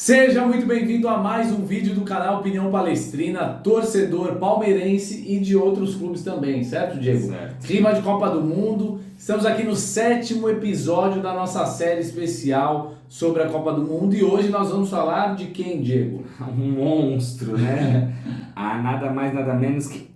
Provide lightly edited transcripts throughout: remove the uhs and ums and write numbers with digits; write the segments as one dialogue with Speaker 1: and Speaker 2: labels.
Speaker 1: Seja muito bem-vindo a mais um vídeo do canal Opinião Palestrina, torcedor palmeirense e de outros clubes também, certo, Diego?
Speaker 2: Certo.
Speaker 1: Clima de Copa do Mundo, estamos aqui no 7º episódio da nossa série especial sobre a Copa do Mundo e hoje nós vamos falar de quem, Diego?
Speaker 2: Um monstro, né? Nada mais, nada menos que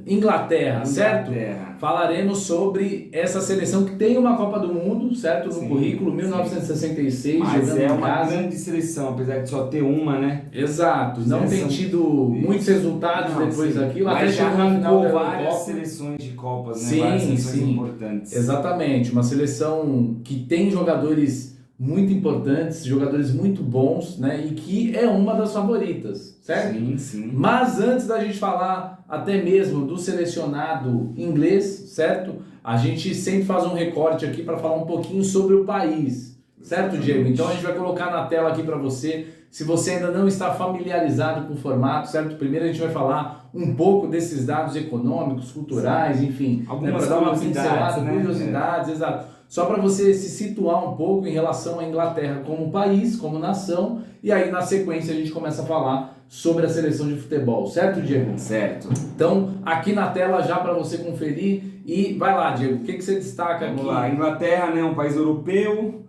Speaker 1: Inglaterra, certo?
Speaker 2: Inglaterra.
Speaker 1: Falaremos sobre essa seleção que tem uma Copa do Mundo, certo? No
Speaker 2: Sim,
Speaker 1: currículo, 1966,
Speaker 2: Mas
Speaker 1: jogando
Speaker 2: é
Speaker 1: em
Speaker 2: uma
Speaker 1: casa.
Speaker 2: grande seleção, apesar de só ter uma, né?
Speaker 1: Exato, não tem tido muitos resultados depois daquilo, até
Speaker 2: mas já
Speaker 1: chegou na final da
Speaker 2: arrancou várias
Speaker 1: Eurocopa.
Speaker 2: seleções de Copas, né?
Speaker 1: Sim,
Speaker 2: Várias seleções
Speaker 1: sim.
Speaker 2: importantes.
Speaker 1: Exatamente, uma seleção que tem jogadores muito importantes, jogadores muito bons, né? E que é uma das favoritas, certo?
Speaker 2: Sim, sim.
Speaker 1: Mas antes da gente falar até mesmo do selecionado inglês, certo? A gente sempre faz um recorte aqui para falar um pouquinho sobre o país, certo, Diego? Então a gente vai colocar na tela aqui para você, se você ainda não está familiarizado com o formato, certo? Primeiro a gente vai falar um pouco desses dados econômicos, culturais, enfim,
Speaker 2: Algumas
Speaker 1: para dar uma
Speaker 2: curiosidades,
Speaker 1: pincelada,
Speaker 2: né?
Speaker 1: curiosidades, exato. Só para você se situar um pouco em relação à Inglaterra como país, como nação, e aí na sequência a gente começa a falar sobre a seleção de futebol, certo, Diego?
Speaker 2: Certo.
Speaker 1: Então, aqui na tela já para você conferir e vai lá, Diego, o que você destaca aqui?
Speaker 2: Vamos lá, Inglaterra, né, um país europeu,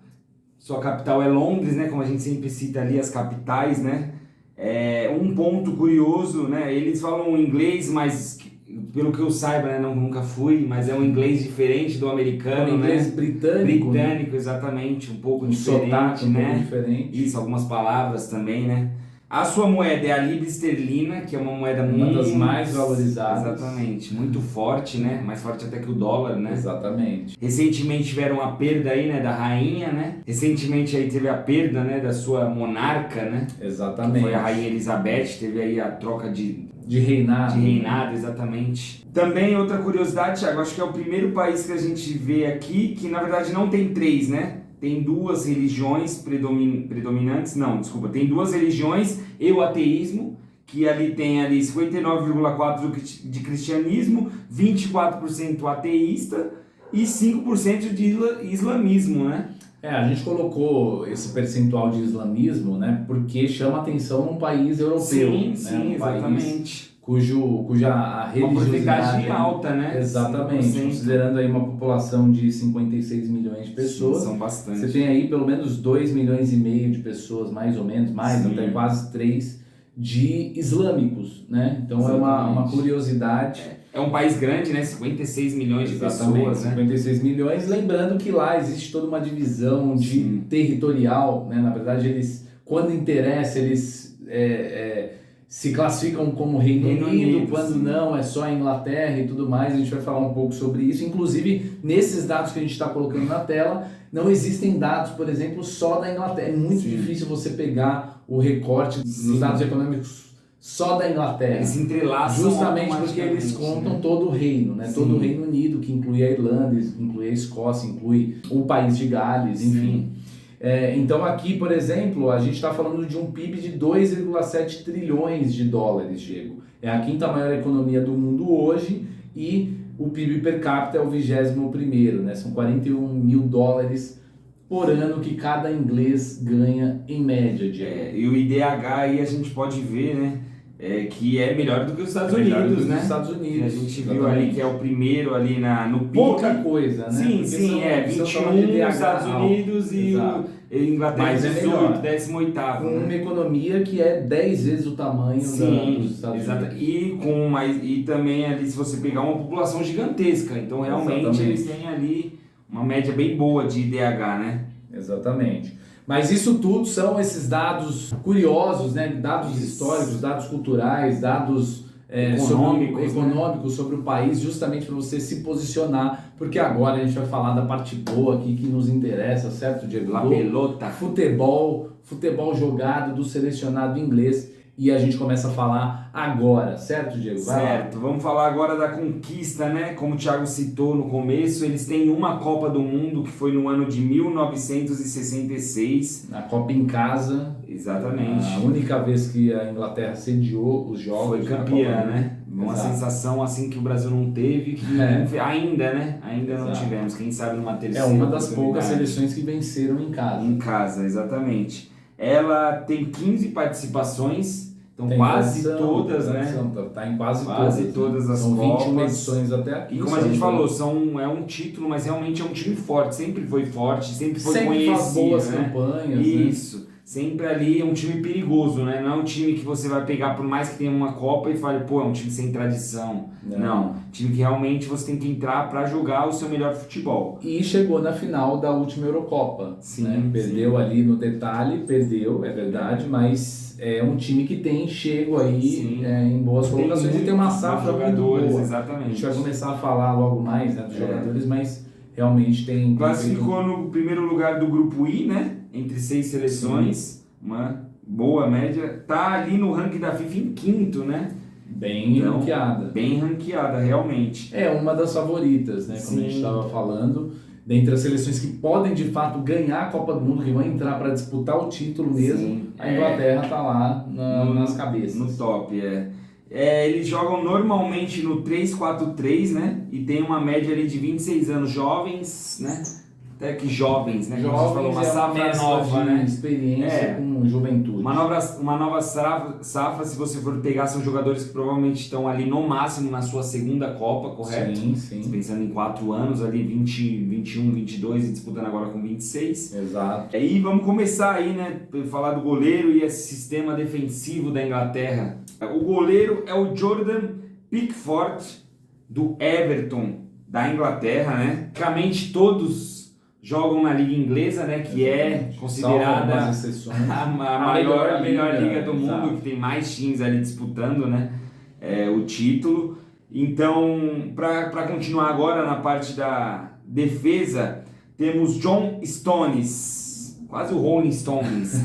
Speaker 2: sua capital é Londres, né, como a gente sempre cita ali as capitais, né, um ponto curioso, né, eles falam inglês, mas pelo que eu saiba, né, nunca fui, mas é um inglês diferente do americano,
Speaker 1: um inglês
Speaker 2: né?
Speaker 1: britânico,
Speaker 2: Britânico, exatamente, um pouco diferente,
Speaker 1: sotaque,
Speaker 2: né?
Speaker 1: Um pouco diferente.
Speaker 2: Isso, algumas palavras também, né? A sua moeda é a libra esterlina, que é uma moeda
Speaker 1: uma
Speaker 2: muito...
Speaker 1: das mais valorizadas.
Speaker 2: Exatamente, muito forte, né? Mais forte até que o dólar, né?
Speaker 1: Exatamente.
Speaker 2: Recentemente tiveram a perda aí, né, da rainha, né? Recentemente aí teve a perda, né, da sua monarca, né?
Speaker 1: Exatamente.
Speaker 2: Foi a rainha Elizabeth, teve aí a troca de
Speaker 1: reinado.
Speaker 2: De reinado, exatamente. Também outra curiosidade, Thiago, acho que é o primeiro país que a gente vê aqui que na verdade não tem três, né? Tem duas religiões predominantes, não, desculpa, tem duas religiões e o ateísmo, que ali tem ali 59,4% de cristianismo, 24% ateísta e 5% de islamismo, né?
Speaker 1: A gente colocou esse percentual de islamismo, né, porque chama atenção num país europeu.
Speaker 2: Sim,
Speaker 1: né,
Speaker 2: sim,
Speaker 1: exatamente. Cuja a religiosidade...
Speaker 2: Uma porcentagem alta, né?
Speaker 1: Exatamente,
Speaker 2: 5%.
Speaker 1: considerando aí uma população de 56 milhões de pessoas.
Speaker 2: Sim, são bastante.
Speaker 1: Você tem aí pelo menos 2,5 milhões de pessoas, mais ou menos, até quase 3, de islâmicos, né? Então exatamente. É uma curiosidade.
Speaker 2: É um país grande, né? 56 milhões de
Speaker 1: exatamente,
Speaker 2: pessoas, né?
Speaker 1: 56 milhões, lembrando que lá existe toda uma divisão de territorial, né? Na verdade, eles, quando interessa, eles se classificam como Reino Unido, quando não, é só a Inglaterra e tudo mais. A gente vai falar um pouco sobre isso. Inclusive, nesses dados que a gente está colocando na tela, não existem dados, por exemplo, só da Inglaterra. É muito difícil você pegar o recorte dos dados econômicos só da Inglaterra.
Speaker 2: Eles se entrelaçam
Speaker 1: justamente porque eles contam todo o reino, né? Todo o Reino Unido, que inclui a Irlanda, inclui a Escócia, inclui o país de Gales, enfim. Então aqui, por exemplo, a gente está falando de um PIB de 2,7 trilhões de dólares, Diego. É a quinta maior economia do mundo hoje e o PIB per capita é o 21º, né? São 41 mil dólares por ano que cada inglês ganha em média, Diego.
Speaker 2: E o IDH aí a gente pode ver, né? Que é melhor do que os Estados Unidos, né?
Speaker 1: Estados Unidos.
Speaker 2: Que a gente viu ali que é o primeiro ali no PIB.
Speaker 1: Pouca coisa, né?
Speaker 2: Sim,
Speaker 1: porque
Speaker 2: sim, 21 os Estados Unidos e o Inglaterra 18, 18º.
Speaker 1: Com uma economia que é 10 vezes o tamanho dos Estados Unidos.
Speaker 2: E também ali, se você pegar uma população gigantesca, então realmente eles têm ali uma média bem boa de IDH, né?
Speaker 1: Exatamente. Mas isso tudo são esses dados curiosos, né? Dados históricos, dados culturais, dados econômicos sobre o país, justamente para você se posicionar, porque agora a gente vai falar da parte boa aqui que nos interessa, certo, Diego?
Speaker 2: La pelota.
Speaker 1: Futebol jogado do selecionado inglês. E a gente começa a falar agora, certo, Diego?
Speaker 2: Certo, vamos falar agora da conquista, né? Como o Thiago citou no começo, eles têm uma Copa do Mundo que foi no ano de 1966.
Speaker 1: A Copa em casa.
Speaker 2: Exatamente.
Speaker 1: A única vez que a Inglaterra sediou os jogos.
Speaker 2: Foi campeã, né? Uma sensação assim que o Brasil não teve, que ainda, né? Ainda não tivemos, quem sabe numa terceira.
Speaker 1: É uma das poucas seleções que venceram em casa.
Speaker 2: Em casa, exatamente. Ela tem 15 participações, então
Speaker 1: Tem
Speaker 2: quase
Speaker 1: tradição,
Speaker 2: todas, né?
Speaker 1: tradição, tá em quase
Speaker 2: todas as
Speaker 1: São 21
Speaker 2: Copas.
Speaker 1: edições até aqui.
Speaker 2: E como a gente falou, é um título, mas realmente é um time forte, sempre foi forte, sempre foi
Speaker 1: sempre faz
Speaker 2: conhecido,
Speaker 1: boas
Speaker 2: né?
Speaker 1: campanhas.
Speaker 2: Isso, sempre ali é um time perigoso, né? Não é um time que você vai pegar, por mais que tenha uma Copa e fale, pô, é um time sem tradição. Não, time que realmente você tem que entrar para jogar o seu melhor futebol.
Speaker 1: E chegou na final da última Eurocopa.
Speaker 2: Sim,
Speaker 1: né? Perdeu ali no detalhe, é verdade, mas é um time que tem chego aí em boas colocações e tem uma safra muito boa.
Speaker 2: Exatamente.
Speaker 1: A gente vai começar a falar logo mais, né, dos jogadores, mas realmente tem...
Speaker 2: Classificou no primeiro lugar do grupo I, né? Entre 6 seleções, uma boa média. Tá ali no ranking da FIFA em quinto, né?
Speaker 1: Bem ranqueada.
Speaker 2: Bem ranqueada, realmente.
Speaker 1: É uma das favoritas, né? Como a gente estava falando, dentre as seleções que podem de fato ganhar a Copa do Mundo, que vão entrar para disputar o título mesmo, a Inglaterra está lá nas cabeças.
Speaker 2: No top, eles jogam normalmente no 3-4-3, né? E tem uma média ali de 26 anos, jovens, né? Até que jovens, né?
Speaker 1: Jovens,
Speaker 2: falou, uma safra nova, né?
Speaker 1: Experiência com juventude.
Speaker 2: Uma nova safra, se você for pegar, são jogadores que provavelmente estão ali no máximo na sua segunda Copa, correto?
Speaker 1: Sim.
Speaker 2: Pensando em 4 anos, ali 20, 21, 22 e disputando agora com 26.
Speaker 1: Exato.
Speaker 2: E vamos começar aí, né? Falar do goleiro e esse sistema defensivo da Inglaterra. O goleiro é o Jordan Pickford, do Everton, da Inglaterra, né? Praticamente todos jogam na Liga Inglesa, né, que é considerada a melhor liga do mundo, que tem mais times ali disputando, né, o título. Então, para continuar agora na parte da defesa, temos John Stones, quase o Rolling Stones,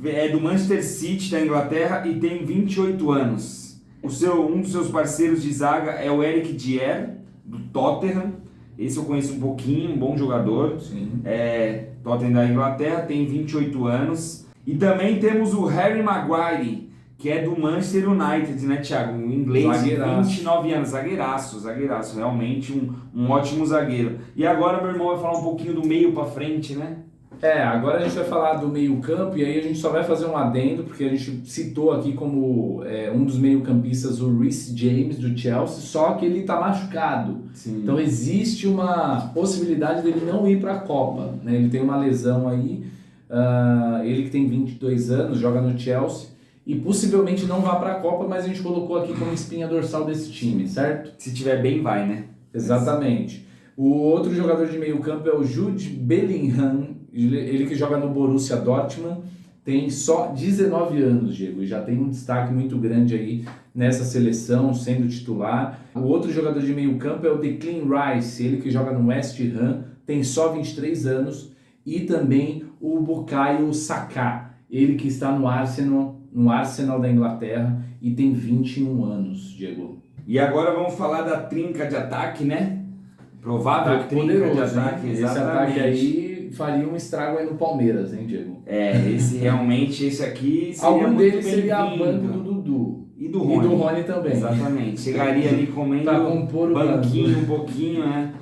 Speaker 2: é do Manchester City da Inglaterra e tem 28 anos. Um dos seus parceiros de zaga é o Eric Dier, do Tottenham. Esse eu conheço um pouquinho, um bom jogador. Tottenham da Inglaterra, tem 28 anos. E também temos o Harry Maguire, que é do Manchester United, né, Thiago? Um inglês de 29 anos, zagueiraço, realmente um ótimo zagueiro. E agora meu irmão vai falar um pouquinho do meio para frente, né?
Speaker 1: Agora a gente vai falar do meio-campo e aí a gente só vai fazer um adendo, porque a gente citou aqui como um dos meio-campistas o Reece James, do Chelsea, só que ele está machucado.
Speaker 2: Sim.
Speaker 1: Então existe uma possibilidade dele não ir para a Copa, né? Ele tem uma lesão aí, ele que tem 22 anos, joga no Chelsea, e possivelmente não vá para a Copa, mas a gente colocou aqui como espinha dorsal desse time, certo?
Speaker 2: Se tiver bem, vai, né?
Speaker 1: Exatamente. O outro jogador de meio-campo é o Jude Bellingham, ele que joga no Borussia Dortmund, tem só 19 anos, Diego, e já tem um destaque muito grande aí nessa seleção, sendo titular. O outro jogador de meio-campo é o Declan Rice, ele que joga no West Ham, tem só 23 anos, e também o Bukayo Saka, ele que está no Arsenal da Inglaterra e tem 21 anos, Diego.
Speaker 2: E agora vamos falar da trinca de ataque, né? Provável trinca de ataque,
Speaker 1: Esse ataque aí faria um estrago aí no Palmeiras, hein, Diego?
Speaker 2: Esse aqui seria
Speaker 1: algum
Speaker 2: muito
Speaker 1: deles seria a
Speaker 2: bem-vindo.
Speaker 1: banco do Dudu.
Speaker 2: E do Rony.
Speaker 1: E do Rony também.
Speaker 2: Exatamente. Chegaria ali comendo banquinho um pouquinho, né?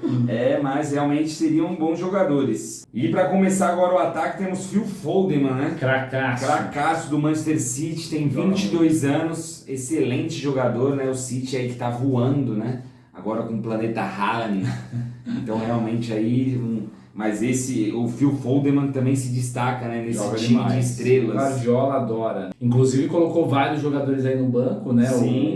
Speaker 2: Mas realmente seriam bons jogadores. E para começar agora o ataque, temos Phil Foden, né? Cracaço do Manchester City, tem 22 anos, excelente jogador, né? O City aí que tá voando, né? Agora com o planeta Haaland. Então realmente aí... Mas o Phil Foden também se destaca, né, nesse time de estrelas.
Speaker 1: O Guardiola adora. Inclusive colocou vários jogadores aí no banco, né?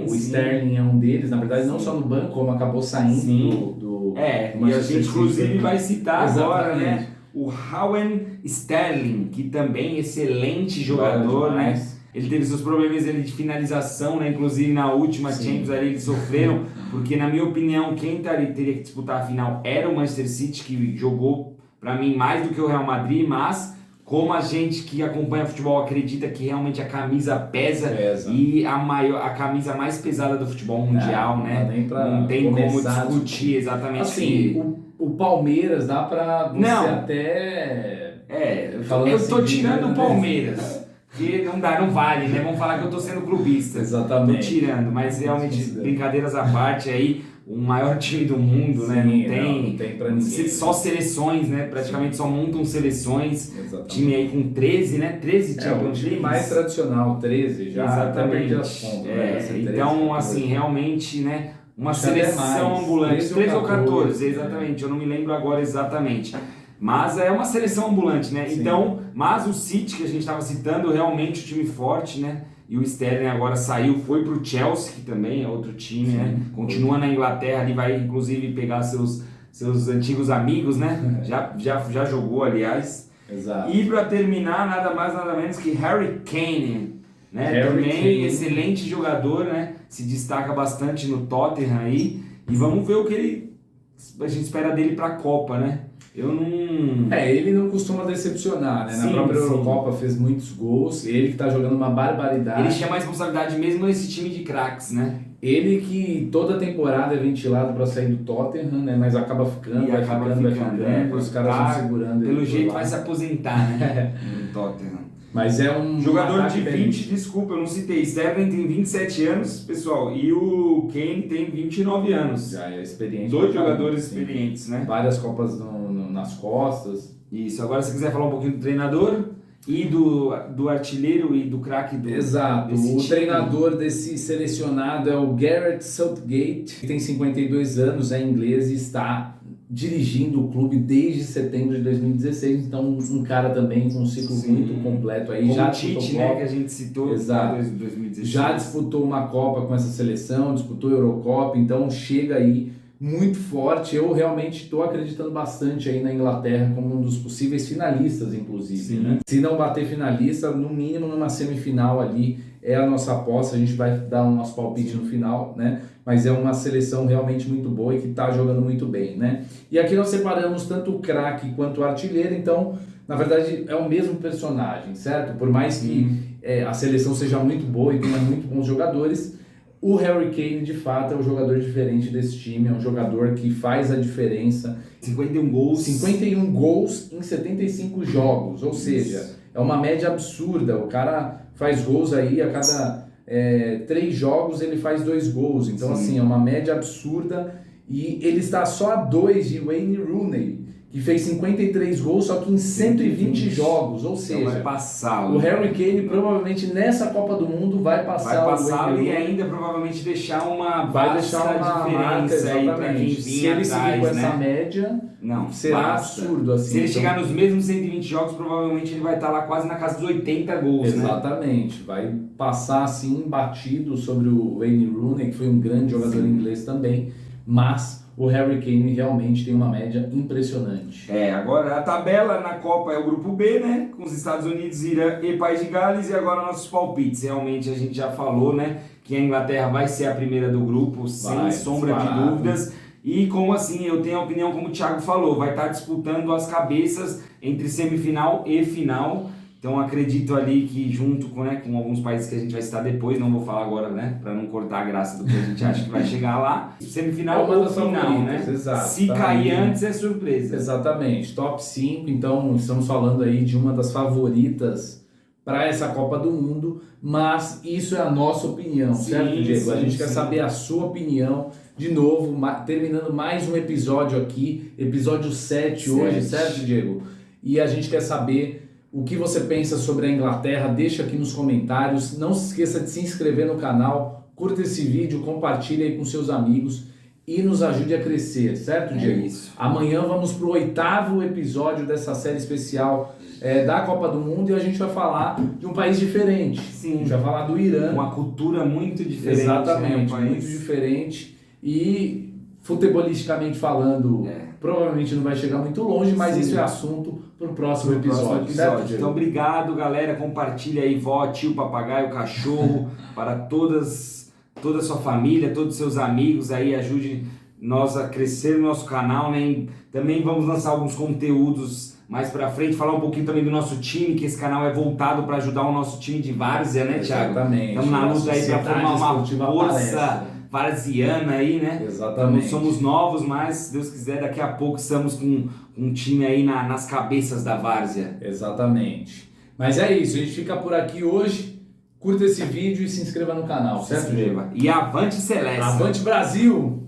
Speaker 1: O Sterling é um deles. Na verdade, não só no banco, como acabou saindo do
Speaker 2: e a gente inclusive vai citar agora, né? O Raheem Sterling, que também é excelente jogador, né? Ele teve seus problemas ali de finalização, né? Inclusive na última Champions ali eles sofreram, porque na minha opinião quem teria que disputar a final era o Manchester City, que jogou para mim mais do que o Real Madrid, mas como a gente que acompanha futebol acredita que realmente a camisa pesa. E a camisa mais pesada do futebol mundial, né? Não tem como discutir exatamente.
Speaker 1: Assim, o Palmeiras dá pra você
Speaker 2: eu tô tirando o Palmeiras. Que não vale, né? Vamos falar que eu tô sendo clubista.
Speaker 1: Exatamente.
Speaker 2: Tô tirando, mas realmente, brincadeiras à parte aí, o maior time do mundo, né?
Speaker 1: Não tem pra ninguém.
Speaker 2: Só seleções, né? Praticamente só montam seleções.
Speaker 1: Exatamente.
Speaker 2: Time aí com 13, né? 13
Speaker 1: o time mais tradicional, 13 já.
Speaker 2: Exatamente.
Speaker 1: As contas, né? 13,
Speaker 2: então, assim, realmente, né? Uma
Speaker 1: acho
Speaker 2: seleção ambulante. 13 ou 14, exatamente.
Speaker 1: É.
Speaker 2: Eu não me lembro agora exatamente. Mas é uma seleção ambulante, né?
Speaker 1: Sim.
Speaker 2: Então, mas o City, que a gente estava citando, realmente o time forte, né? E o Sterling agora saiu, foi pro Chelsea, que também é outro time,
Speaker 1: Sim.
Speaker 2: né? Continua na Inglaterra, ali vai inclusive pegar seus antigos amigos, né? Já jogou, aliás.
Speaker 1: Exato.
Speaker 2: E para terminar, nada mais, nada menos que Harry Kane, né?
Speaker 1: Harry
Speaker 2: Também
Speaker 1: Kane.
Speaker 2: excelente jogador, né? Se destaca bastante no Tottenham aí. E vamos ver o que a gente espera dele para a Copa, né? Eu não...
Speaker 1: ele não costuma decepcionar, né? Na
Speaker 2: Sim,
Speaker 1: própria
Speaker 2: sim.
Speaker 1: Eurocopa fez muitos gols, ele que tá jogando uma barbaridade.
Speaker 2: Ele chama a responsabilidade mesmo nesse time de craques, né?
Speaker 1: Ele que toda temporada é ventilado para sair do Tottenham, né? Mas acaba ficando, vai ficando, os caras vão segurando ele.
Speaker 2: Pelo jeito vai se aposentar, né? No Tottenham.
Speaker 1: Mas é um
Speaker 2: jogador de 20, desculpa, eu não citei. Sterling tem 27 anos, pessoal, e o Kane tem 29 anos.
Speaker 1: Já é experiente.
Speaker 2: 2 jogadores experientes, né?
Speaker 1: Várias Copas nas costas.
Speaker 2: Isso, agora se quiser falar um pouquinho do treinador e do artilheiro e do craque do...
Speaker 1: Exato, o treinador desse selecionado é o Gareth Southgate, que tem 52 anos, é inglês e está dirigindo o clube desde setembro de 2016, então um cara também com um ciclo muito completo aí.
Speaker 2: Como
Speaker 1: já
Speaker 2: o Tite, né, que a gente citou.
Speaker 1: Exato.
Speaker 2: Em 2016.
Speaker 1: Já disputou uma Copa com essa seleção, disputou a Eurocopa, então chega aí muito forte. Eu realmente estou acreditando bastante aí na Inglaterra como um dos possíveis finalistas, inclusive, né? Se não bater finalista, no mínimo numa semifinal ali é a nossa aposta. A gente vai dar o nosso palpite no final, né? Mas é uma seleção realmente muito boa e que está jogando muito bem, né? E aqui nós separamos tanto o craque quanto o artilheiro, então, na verdade, é o mesmo personagem, certo? Por mais que a seleção seja muito boa e tenha muito bons jogadores, o Harry Kane, de fato, é um jogador diferente desse time, é um jogador que faz a diferença.
Speaker 2: 51 gols.
Speaker 1: 51 gols em 75 jogos, ou seja, é uma média absurda. O cara faz gols aí a cada 3 jogos, ele faz 2 gols. Então, assim, é uma média absurda. E ele está só a 2 de Wayne Rooney, que fez 53 gols, só que em 120 jogos, ou seja,
Speaker 2: vai passá-lo.
Speaker 1: O Harry Kane provavelmente nessa Copa do Mundo vai passá-lo
Speaker 2: e ainda provavelmente deixar uma
Speaker 1: diferença
Speaker 2: aí para quem vinha
Speaker 1: se ele seguir com essa média, será absurdo assim.
Speaker 2: Se ele chegar nos mesmos 120 jogos, provavelmente ele vai estar lá quase na casa dos 80 gols,
Speaker 1: exatamente, né? Vai passar assim batido sobre o Wayne Rooney, que foi um grande jogador inglês também, mas o Harry Kane realmente tem uma média impressionante.
Speaker 2: Agora a tabela na Copa é o grupo B, né? Com os Estados Unidos, Irã e País de Gales, e agora nossos palpites. Realmente a gente já falou, né? Que a Inglaterra vai ser a primeira do grupo, sem sombra de dúvidas. E como assim, eu tenho a opinião, como o Thiago falou, vai estar disputando as cabeças entre semifinal e final. Então acredito ali que junto com alguns países que a gente vai citar depois, não vou falar agora, né, para não cortar a graça do que a gente acha que vai chegar lá, semifinal ou final, né?
Speaker 1: Exato,
Speaker 2: se cair antes é surpresa.
Speaker 1: Exatamente, top 5, então estamos falando aí de uma das favoritas para essa Copa do Mundo, mas isso é a nossa opinião, certo, Diego? A gente quer saber a sua opinião. De novo, terminando mais um episódio aqui, episódio 7 hoje, certo, Diego? E a gente quer saber o que você pensa sobre a Inglaterra, deixa aqui nos comentários. Não se esqueça de se inscrever no canal, curta esse vídeo, compartilhe aí com seus amigos e nos ajude a crescer, certo, Diego?
Speaker 2: Isso.
Speaker 1: Amanhã vamos para o 8º episódio dessa série especial da Copa do Mundo e a gente vai falar de um país diferente.
Speaker 2: Sim.
Speaker 1: A gente vai falar do Irã.
Speaker 2: Uma cultura muito diferente.
Speaker 1: Exatamente,
Speaker 2: né,
Speaker 1: muito diferente. E futebolisticamente falando, provavelmente não vai chegar muito longe, mas isso é assunto para o próximo episódio. Certo,
Speaker 2: então, obrigado, galera. Compartilha aí, vó, tio, papagaio, cachorro, para toda a sua família, todos os seus amigos aí. Ajude nós a crescer no nosso canal, né? Também vamos lançar alguns conteúdos mais pra frente, falar um pouquinho também do nosso time, que esse canal é voltado para ajudar o nosso time de várzea, né, Thiago?
Speaker 1: Exatamente.
Speaker 2: Estamos na luta aí para formar uma força varziana aí, né?
Speaker 1: Exatamente.
Speaker 2: Somos novos, mas se Deus quiser, daqui a pouco estamos com um time aí nas cabeças da várzea.
Speaker 1: Exatamente. Mas é isso, a gente fica por aqui hoje. Curta esse vídeo e se inscreva no canal, certo, Diego?
Speaker 2: E avante Celeste!
Speaker 1: Avante Brasil!